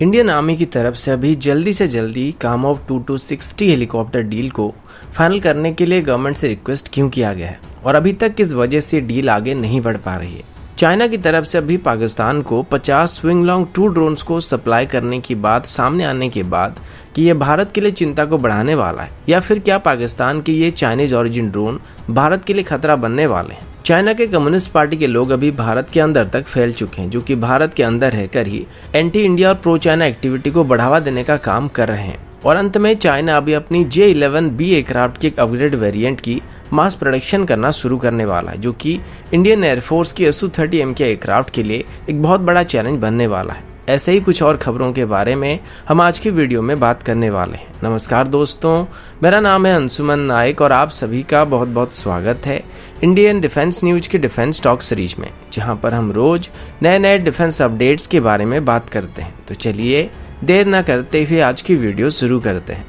Indian army की तरफ से अभी जल्दी से जल्दी कामोव 2260 हेलीकॉप्टर डील को फाइनल करने के लिए गवर्नमेंट से रिक्वेस्ट क्यों किया गया है और अभी तक किस वजह से डील आगे नहीं बढ़ पा रही है। चाइना की तरफ से अभी पाकिस्तान को 50 स्विंग लॉन्ग 2 ड्रोन्स को सप्लाई करने की बात सामने आने के बाद कि यह भारत के लिए चिंता को बढ़ाने वाला है या फिर क्या पाकिस्तान के ये चाइनीज ओरिजिन ड्रोन भारत के लिए खतरा बनने वाले हैं। चाइना के कम्युनिस्ट पार्टी के लोग अभी भारत के अंदर तक फैल चुके हैं, जो कि भारत के अंदर रहकर ही एंटी इंडिया और प्रो चाइना एक्टिविटी को बढ़ावा देने का काम कर रहे हैं। और अंत में चाइना अभी अपनी J-11B एयरक्राफ्ट की एक अपग्रेड वेरिएंट की मास प्रोडक्शन करना शुरू करने वाला है, जो कि इंडियन एयरफोर्स की Su-30M के एयरक्राफ्ट के लिए एक बहुत बड़ा चैलेंज बनने वाला है। ऐसे ही कुछ और खबरों के बारे में हम आज की वीडियो में बात करने वाले हैं। नमस्कार दोस्तों, मेरा नाम है अंशुमन नायक और आप सभी का बहुत बहुत स्वागत है इंडियन डिफेंस न्यूज के डिफेंस टॉक सीरीज में, जहां पर हम रोज नए नए डिफेंस अपडेट्स के बारे में बात करते हैं। तो चलिए देर न करते हुए आज की वीडियो शुरू करते हैं।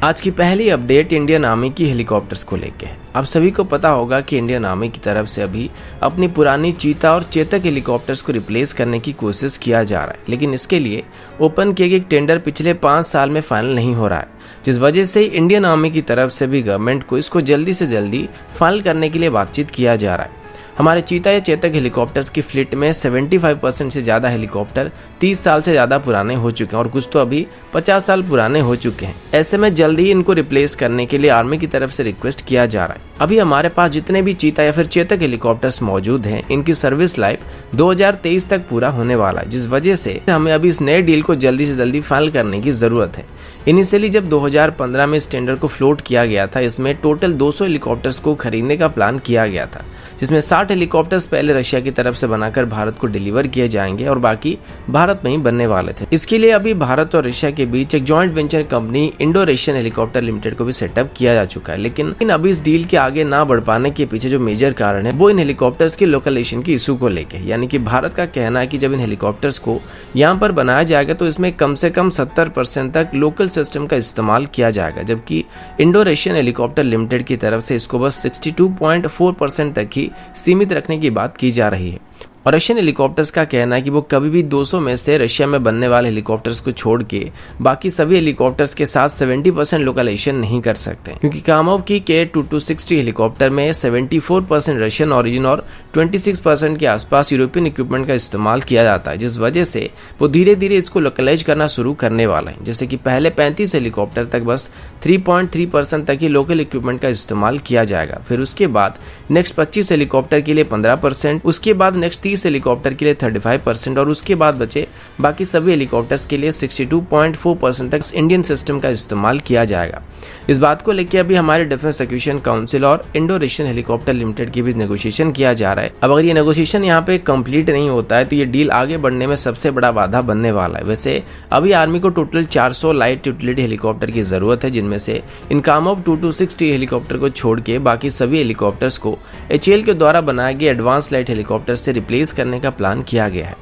आज की पहली अपडेट इंडियन आर्मी की हेलीकॉप्टर्स को लेके है। आप सभी को पता होगा कि इंडियन आर्मी की तरफ से अभी अपनी पुरानी चीता और चेतक हेलीकॉप्टर्स को रिप्लेस करने की कोशिश किया जा रहा है, लेकिन इसके लिए ओपन किए गए टेंडर पिछले 5 साल में फाइनल नहीं हो रहा है, जिस वजह से इंडियन आर्मी की तरफ से भी गवर्नमेंट को इसको जल्दी से जल्दी फाइनल करने के लिए बातचीत किया जा रहा है। हमारे चीता या चेतक हेलीकॉप्टर्स की फ्लीट में 75% से ज़्यादा हेलीकॉप्टर 30 साल से ज़्यादा पुराने हो चुके हैं और कुछ तो अभी 50 साल पुराने हो चुके हैं। ऐसे में जल्दी ही इनको रिप्लेस करने के लिए आर्मी की तरफ से रिक्वेस्ट किया जा रहा है। अभी हमारे पास जितने भी चीता या फिर चेतक हेलीकॉप्टर्स मौजूद हैं, इनकी सर्विस लाइफ 2023 तक पूरा होने वाला है, जिस वजह से हमें अभी इस नए डील को जल्दी से जल्दी फाइनल करने की जरूरत है। इनिशियली जब 2015 में इस टेंडर को फ्लोट किया गया था, इसमें टोटल 200 हेलीकॉप्टर्स को खरीदने का प्लान किया गया था, जिसमें 60 हेलीकॉप्टर्स पहले रशिया की तरफ से बनाकर भारत को डिलीवर किए जाएंगे और बाकी भारत में ही बनने वाले थे। इसके लिए अभी भारत और रशिया के बीच एक joint venture company Indo Russian helicopter limited को भी सेटअप किया जा चुका है। लेकिन अभी इस डील के आगे ना बढ़ पाने के पीछे जो मेजर कारण है वो इन हेलीकॉप्टर्स की लोकलाइजेशन की इशू को लेकर, यानी कि भारत का कहना है कि जब इन हेलीकॉप्टर्स को यहाँ पर बनाया जाएगा तो इसमें कम से कम 70% तक लोकल सिस्टम का इस्तेमाल किया जाएगा, जबकि इंडो रशियन हेलीकॉप्टर लिमिटेड की तरफ से इसको बस 62.4% तक ही सीमित रखने की बात की जा रही है। और रशियन हेलीकॉप्टर्स का कहना है कि वो कभी भी 200 में से रशिया में बनने वाले हेलीकॉप्टर्स को छोड़ के बाकी सभी हेलीकॉप्टर्स के साथ 70% लोकलाइजेशन नहीं कर सकते, क्योंकि कामोव की K2260 हेलीकॉप्टर में 74% रशियन ओरिजिन और 26% के आसपास यूरोपियन इक्विपमेंट का इस्तेमाल किया जाता है, जिस वजह से वो धीरे धीरे इसको लोकलाइज करना शुरू करने वाला है। जैसे कि पहले 35 हेलीकॉप्टर तक बस 3.3% तक ही लोकल इक्विपमेंट का इस्तेमाल किया जाएगा, फिर उसके बाद नेक्स्ट 25 हेलीकॉप्टर के लिए 15%, उसके बाद नेक्स्ट 30 हेलीकॉप्टर के लिए 35% और उसके बाद बचे बाकी सभी हेलीकॉप्टर्स के लिए 62.4% तक इंडियन सिस्टम का इस्तेमाल किया जाएगा। इस बात को लेकर अभी हमारे डिफेंस एक्विजिशन काउंसिल और इंडो रशियन हेलीकॉप्टर लिमिटेड के बीच नेगोशिएशन किया जा रहा है। अब अगर ये नेगोशिएशन यहाँ पे कंप्लीट नहीं होता है तो ये डील आगे बढ़ने में सबसे बड़ा बाधा बनने वाला है। वैसे अभी आर्मी को टोटल 400 लाइट यूटिलिटी हेलीकॉप्टर की जरूरत है, जिनमें से इन कामोव 2260 हेलीकॉप्टर को छोड़ के बाकी सभी हेलीकॉप्टर्स को HAL के द्वारा बनाए गए एडवांस लाइट हेलीकॉप्टर से रिप्लेस करने का प्लान किया गया है।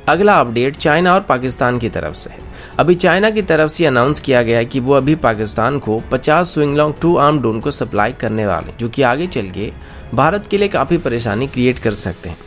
अगला अपडेट चाइना और पाकिस्तान की तरफ से है। अभी चाइना की तरफ से अनाउंस किया गया है कि वो अभी पाकिस्तान को 50 स्विंग लॉन्ग 2 आर्म ड्रोन को सप्लाई करने वाले, जो कि आगे चल के भारत के लिए काफी परेशानी क्रिएट कर सकते हैं।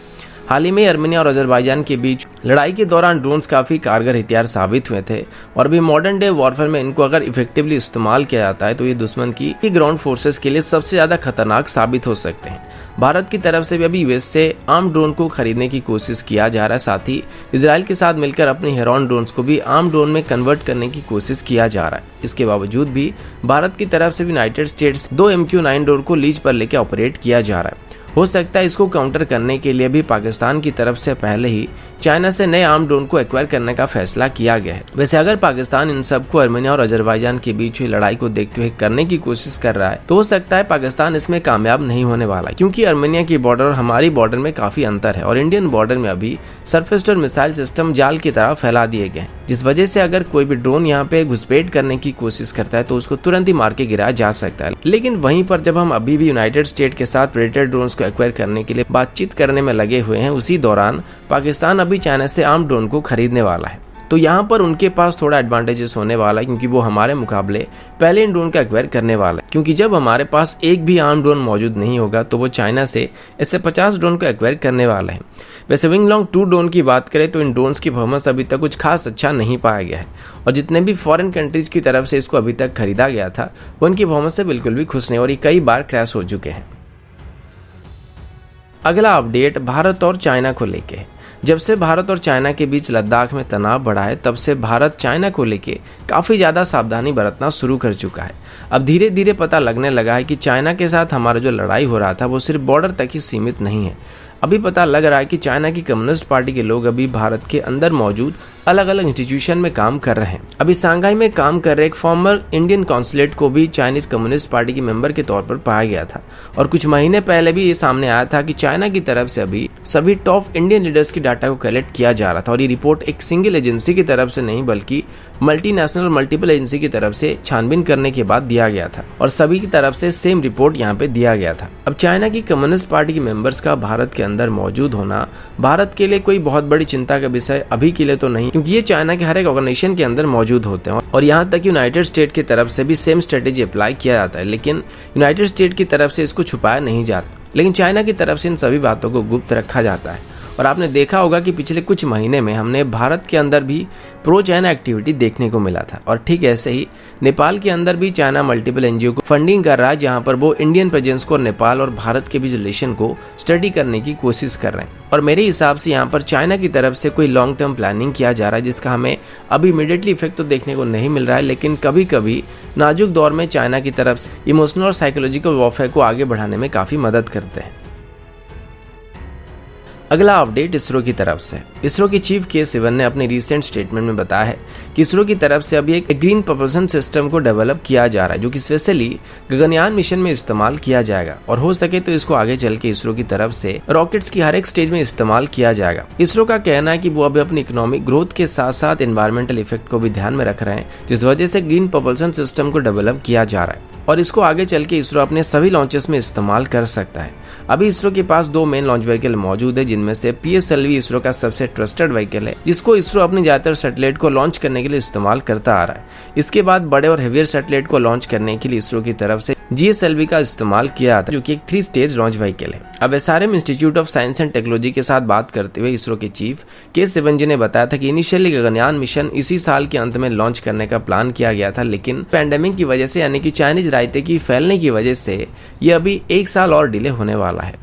हाल ही में आर्मेनिया और अजरबैजान के बीच लड़ाई के दौरान ड्रोन्स काफी कारगर हथियार साबित हुए थे और अभी मॉडर्न डे वॉरफेयर में इनको अगर इफेक्टिवली इस्तेमाल किया जाता है तो ये दुश्मन की ग्राउंड फोर्सेस के लिए सबसे ज्यादा खतरनाक साबित हो सकते हैं। भारत की तरफ से भी अभी यूएस से आर्म ड्रोन को खरीदने की कोशिश किया जा रहा है, साथ ही इजराइल के साथ मिलकर अपने हेरॉन ड्रोन्स को भी आर्म ड्रोन में कन्वर्ट करने की कोशिश किया जा रहा है। इसके बावजूद भी भारत की तरफ से यूनाइटेड स्टेट्स 2 MQ-9 ड्रोन को लीज पर लेकर ऑपरेट किया जा रहा है। हो सकता है इसको काउंटर करने के लिए भी पाकिस्तान की तरफ से पहले ही चाइना से नए आर्म ड्रोन को एक्वायर करने का फैसला किया गया है। वैसे अगर पाकिस्तान इन सबको आर्मेनिया और अजरबैजान के बीच हुई लड़ाई को देखते हुए करने की कोशिश कर रहा है तो हो सकता है पाकिस्तान इसमें कामयाब नहीं होने वाला, क्योंकि आर्मेनिया की बॉर्डर और हमारी बॉर्डर में काफी अंतर है और इंडियन बॉर्डर में अभी सरफेस और मिसाइल सिस्टम जाल की तरह फैला दिए गए, जिस वजह से अगर कोई भी ड्रोन यहाँ पे घुसपैठ करने की कोशिश करता है तो उसको तुरंत ही मार के गिराया जा सकता है। लेकिन वहीं पर जब हम अभी भी यूनाइटेड स्टेट के साथ प्रेडेटर ड्रोन्स को एक्वायर करने के लिए बातचीत करने में लगे हुए हैं, उसी दौरान पाकिस्तान अभी चाइना से आर्म ड्रोन को खरीदने वाला है। तो यहाँ पर उनके पास थोड़ा एडवांटेजेस होने वाला है, क्योंकि वो हमारे मुकाबले पहले इन ड्रोन का एक्वायर करने वाला है, क्योंकि जब हमारे पास एक भी आर्म ड्रोन मौजूद नहीं होगा तो वो चाइना से ऐसे 50 ड्रोन को एक्वायर करने वाला है। वैसे विंगलोंग 2 ड्रोन की बात करें तो इन ड्रोन्स की परफॉर्मेंस अभी तक कुछ खास अच्छा नहीं पाया गया है और जितने भी फॉरेन कंट्रीज की तरफ से इसको अभी तक खरीदा गया था वो इनकी परफॉर्मेंस से बिल्कुल भी खुश नहीं और ये कई बार क्रैश हो चुके हैं। अगला अपडेट भारत और चाइना को लेके है। जब से भारत और चाइना के बीच लद्दाख में तनाव बढ़ा है तब से भारत चाइना को लेके काफ़ी ज़्यादा सावधानी बरतना शुरू कर चुका है। अब धीरे धीरे पता लगने लगा है कि चाइना के साथ हमारा जो लड़ाई हो रहा था वो सिर्फ बॉर्डर तक ही सीमित नहीं है। अभी पता लग रहा है कि चाइना की कम्युनिस्ट पार्टी के लोग अभी भारत के अंदर मौजूद अलग अलग इंस्टीट्यूशन में काम कर रहे हैं। अभी सांघाई में काम कर रहे एक फॉर्मर इंडियन कॉन्सुलेट को भी चाइनीज कम्युनिस्ट पार्टी के मेंबर के तौर पर पाया गया था और कुछ महीने पहले भी ये सामने आया था कि चाइना की तरफ से अभी सभी टॉप इंडियन लीडर्स की डाटा को कलेक्ट किया जा रहा था और ये रिपोर्ट एक सिंगल एजेंसी की तरफ से नहीं बल्कि मल्टीनेशनल मल्टीपल एजेंसी की तरफ से छानबीन करने के बाद दिया गया था और सभी की तरफ से सेम रिपोर्ट यहाँ पे दिया गया था। अब चाइना की कम्युनिस्ट पार्टी के मेंबर्स का भारत के अंदर मौजूद होना भारत के लिए कोई बहुत बड़ी चिंता का विषय अभी के लिए तो नहीं, क्योंकि ये चाइना के हर एक ऑर्गेनाइजेशन के अंदर मौजूद होते हैं और यहाँ तक यूनाइटेड स्टेट की तरफ से भी सेम स्ट्रेटेजी अप्लाई किया जाता है, लेकिन यूनाइटेड स्टेट की तरफ से इसको छुपाया नहीं जाता, लेकिन चाइना की तरफ से इन सभी बातों को गुप्त रखा जाता है। और आपने देखा होगा कि पिछले कुछ महीने में हमने भारत के अंदर भी प्रो चाइना एक्टिविटी देखने को मिला था और ठीक ऐसे ही नेपाल के अंदर भी चाइना मल्टीपल एनजीओ को फंडिंग कर रहा है, जहां पर वो इंडियन प्रेजेंस को नेपाल और भारत के बीच रिलेशन को स्टडी करने की कोशिश कर रहे हैं। और मेरे हिसाब से यहाँ पर चाइना की तरफ से कोई लॉन्ग टर्म प्लानिंग किया जा रहा है जिसका हमें अभी इमीडिएटली इफेक्ट तो देखने को नहीं मिल रहा है, लेकिन कभी कभी नाजुक दौर में चाइना की तरफ से इमोशनल और साइकोलॉजिकल वॉरफेयर को आगे बढ़ाने में काफी मदद करते हैं। अगला अपडेट इसरो की तरफ से। इसरो की चीफ के सिवन ने अपने रिसेंट स्टेटमेंट में बताया है कि इसरो की तरफ से अभी एक ग्रीन प्रपोल्शन सिस्टम को डेवलप किया जा रहा है जो कि स्पेशली गगनयान मिशन में इस्तेमाल किया जाएगा और हो सके तो इसको आगे चल के इसरो की तरफ से रॉकेट्स की हर एक स्टेज में इस्तेमाल किया जाएगा। इसरो का कहना है कि वो अभी अपनी इकोनॉमिक ग्रोथ के साथ साथ एनवायरमेंटल इफेक्ट को भी ध्यान में रख रहे हैं, जिस वजह से ग्रीन प्रपोल्शन सिस्टम को डेवलप किया जा रहा है और इसको आगे चल के इसरो अपने सभी लॉन्चेस में इस्तेमाल कर सकता है। अभी इसरो के पास 2 मेन लॉन्च व्हीकल मौजूद है, जिनमें से PSLV इसरो का सबसे ट्रस्टेड व्हीकल है जिसको इसरो अपनी ज्यादातर सैटेलाइट को लॉन्च करने के लिए इस्तेमाल करता आ रहा है। इसके बाद बड़े और हेवियर सैटेलाइट को लॉन्च करने के लिए इसरो की तरफ से GSLV का इस्तेमाल किया जाता है जो कि एक 3 स्टेज लॉन्च व्हीकल है। अब SRM institute of science and technology के साथ बात करते हुए इसरो के चीफ के सिवन जी ने बताया था कि इनिशियली गगनयान मिशन इसी साल के अंत में लॉन्च करने का प्लान किया गया था, लेकिन पैंडेमिक की वजह से यानी कि चाइनीज रायते की फैलने की वजह से ये अभी 1 साल और डिले होने वाला है।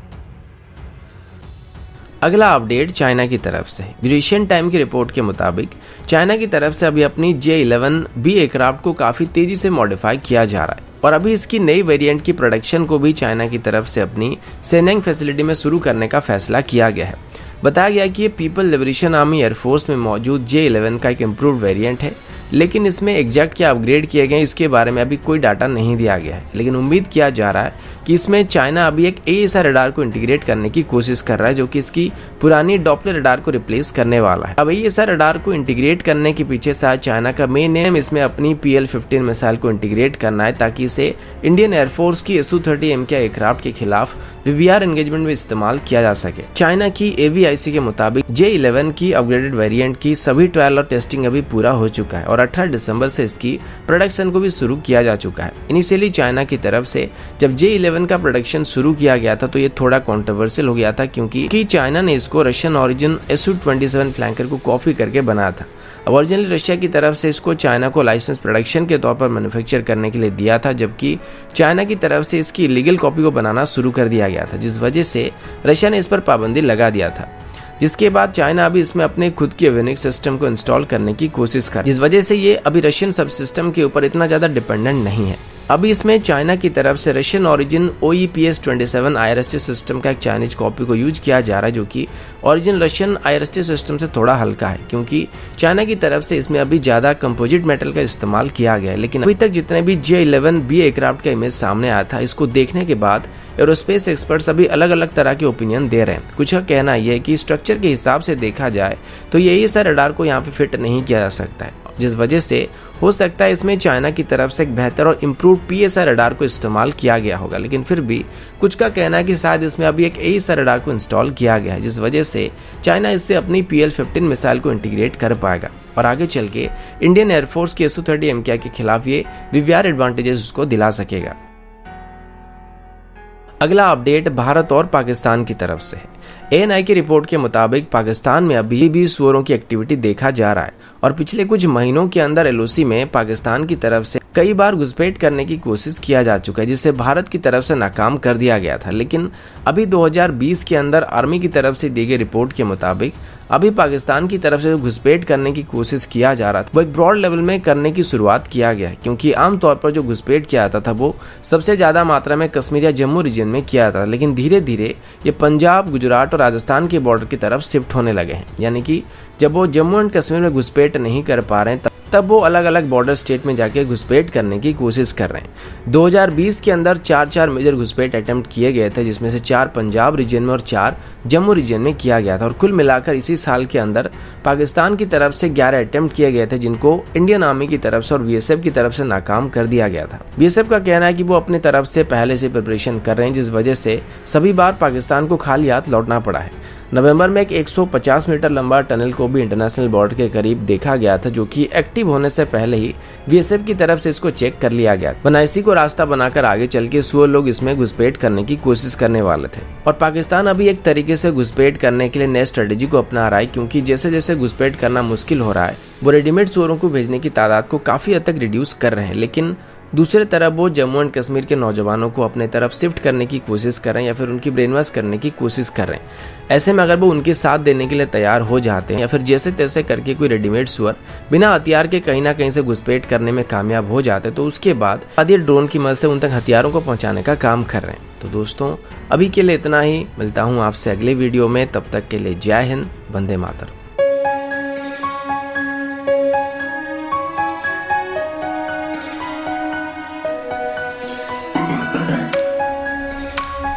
अगला अपडेट चाइना की तरफ से। यूरेशियन टाइम की रिपोर्ट के मुताबिक चाइना की तरफ से अभी अपनी J-11B एयरक्राफ्ट को काफी तेजी से मॉडिफाई किया जा रहा है और अभी इसकी नई वेरिएंट की प्रोडक्शन को भी चाइना की तरफ से अपनी सेनेंग फैसिलिटी में शुरू करने का फैसला किया गया है। बताया गया कि ये पीपल लिबरेशन आर्मी एयरफोर्स में मौजूद J-11 का एक इम्प्रूव्ड वेरिएंट है, लेकिन इसमें एग्जैक्ट क्या अपग्रेड किए गए इसके बारे में अभी कोई डाटा नहीं दिया गया है, लेकिन उम्मीद किया जा रहा है कि इसमें चाइना अभी एक AESA रडार को इंटीग्रेट करने की कोशिश कर रहा है जो कि इसकी पुरानी डॉपलर रडार को रिप्लेस करने वाला है। अब AESA रडार को इंटीग्रेट करने के पीछे शायद चाइना का मेन एम इसमें अपनी PL-15 मिसाइल को इंटीग्रेट करना है ताकि इसे इंडियन एयरफोर्स की Su-30 MK एयरक्राफ्ट के खिलाफ VVR एंगेजमेंट में इस्तेमाल किया जा सके। चाइना की AVIC के मुताबिक J-11 की अपग्रेडेड वेरिएंट की सभी ट्रायल और टेस्टिंग अभी पूरा हो चुका है और 18 दिसंबर से इसकी प्रोडक्शन को भी शुरू किया जा चुका है। इनिशियली चाइना की तरफ से जब J-11 का प्रोडक्शन शुरू किया गया था तो ये थोड़ा कॉन्ट्रोवर्शियल हो गया था क्योंकि चाइना ने इसको रशियन ओरिजिन Su-27 फ्लैंकर को कॉपी करके बनाया था। अब ओरिजिनली रशिया की तरफ से इसको चाइना को लाइसेंस प्रोडक्शन के तौर पर मैन्युफैक्चर करने के लिए दिया था, जबकि चाइना की तरफ से इसकी इलीगल कॉपी को बनाना शुरू कर दिया गया था, जिस वजह से रशिया ने इस पर पाबंदी लगा दिया था। जिसके बाद चाइना अभी इसमें अपने खुद के एवियोनिक्स सिस्टम को इंस्टॉल करने की कोशिश कर, जिस वजह से ये अभी रशियन सब सिस्टम के ऊपर इतना ज्यादा डिपेंडेंट नहीं है। अभी इसमें चाइना की तरफ से Russian origin OEPS-27 IRST system का एक चाइनीज कॉपी को यूज किया जा रहा है जो कि ओरिजिन रशियन IRST सिस्टम से थोड़ा हल्का है, क्योंकि चाइना की तरफ से इसमें अभी ज्यादा कंपोजिट मेटल का इस्तेमाल किया गया है। लेकिन अभी तक जितने भी J-11B एयरक्राफ्ट का इमेज सामने आया था, इसको देखने के बाद एरोस्पेस एक्सपर्ट्स अभी अलग अलग तरह के ओपिनियन दे रहे हैं। कुछ का कहना यह है कि स्ट्रक्चर के हिसाब से देखा जाए तो यही सा रडार को यहाँ पे फिट नहीं किया जा सकता है, जिस वजह से हो सकता है इसमें चाइना की तरफ से एक बेहतर और इम्प्रूव्ड PSI रडार को इस्तेमाल किया गया होगा। लेकिन फिर भी कुछ का कहना है कि शायद इसमें अभी एक AESA रडार को इंस्टॉल किया गया है, जिस वजह से चाइना इससे अपनी PL-15 मिसाइल को इंटीग्रेट कर पाएगा और आगे चल के इंडियन एयरफोर्स के Su-30 MK के खिलाफ ये VVR एडवांटेजेस उसको दिला सकेगा। अगला अपडेट भारत और पाकिस्तान की तरफ से है। ANI की रिपोर्ट के मुताबिक पाकिस्तान में अभी भी सुअरों की एक्टिविटी देखा जा रहा है और पिछले कुछ महीनों के अंदर LOC में पाकिस्तान की तरफ से कई बार घुसपैठ करने की कोशिश किया जा चुका है, जिसे भारत की तरफ से नाकाम कर दिया गया था। लेकिन अभी 2020 के अंदर आर्मी की तरफ से दी गई रिपोर्ट के मुताबिक अभी पाकिस्तान की तरफ से घुसपैठ करने की कोशिश किया जा रहा था, वो एक ब्रॉड लेवल में करने की शुरुआत किया गया है, क्योंकि आमतौर पर जो घुसपैठ किया जाता था वो सबसे ज्यादा मात्रा में कश्मीर या जम्मू रीजन में किया जाता था। लेकिन धीरे धीरे ये पंजाब, गुजरात और राजस्थान के बॉर्डर की तरफ शिफ्ट होने लगे हैं। यानी कि जब वो जम्मू एंड कश्मीर में घुसपैठ नहीं कर पा रहे हैं तब वो अलग अलग बॉर्डर स्टेट में जाके घुसपैठ करने की कोशिश कर रहे हैं। 2020 के अंदर 4 मेजर घुसपैठ अटेम्प्ट किए गए थे, जिसमें से 4 पंजाब रीजन में और 4 जम्मू रीजन में किया गया था। और कुल मिलाकर इसी साल के अंदर पाकिस्तान की तरफ से 11 अटेम्प्ट किए गए थे, जिनको इंडियन आर्मी की तरफ से और BSF की तरफ से नाकाम कर दिया गया था। BSF का कहना है कि वो अपनी तरफ से पहले से प्रिपरेशन कर रहे हैं, जिस वजह से सभी बार पाकिस्तान को खाली हाथ लौटना पड़ा है। नवंबर में एक 150 मीटर लंबा टनल को भी इंटरनेशनल बॉर्डर के करीब देखा गया था, जो कि एक्टिव होने से पहले ही BSF की तरफ से इसको चेक कर लिया गया, वरना इसी को रास्ता बनाकर आगे चल के सुअर लोग इसमें घुसपैठ करने की कोशिश करने वाले थे। और पाकिस्तान अभी एक तरीके से घुसपैठ करने के लिए नए स्ट्रेटेजी को अपना रहा है, क्योंकि जैसे जैसे घुसपैठ करना मुश्किल हो रहा है वो रेडीमेड सुअरों को भेजने की तादाद को काफी हद तक रिड्यूस कर रहे हैं। लेकिन दूसरी तरफ वो जम्मू एंड कश्मीर के नौजवानों को अपने तरफ शिफ्ट करने की कोशिश कर रहे हैं या फिर उनकी ब्रेन वॉश करने की कोशिश कर रहे हैं। ऐसे में अगर वो उनके साथ देने के लिए तैयार हो जाते हैं या फिर जैसे तैसे करके कोई रेडीमेड सुअर बिना हथियार के कहीं ना कहीं से घुसपैठ करने में कामयाब हो जाते, तो उसके बाद आदि ड्रोन की मदद से उन तक हथियारों को पहुंचाने का काम कर रहे हैं। तो दोस्तों, अभी के लिए इतना ही। मिलता हूँ आपसे अगले वीडियो में, तब तक के लिए जय हिंद, वंदे मातरम।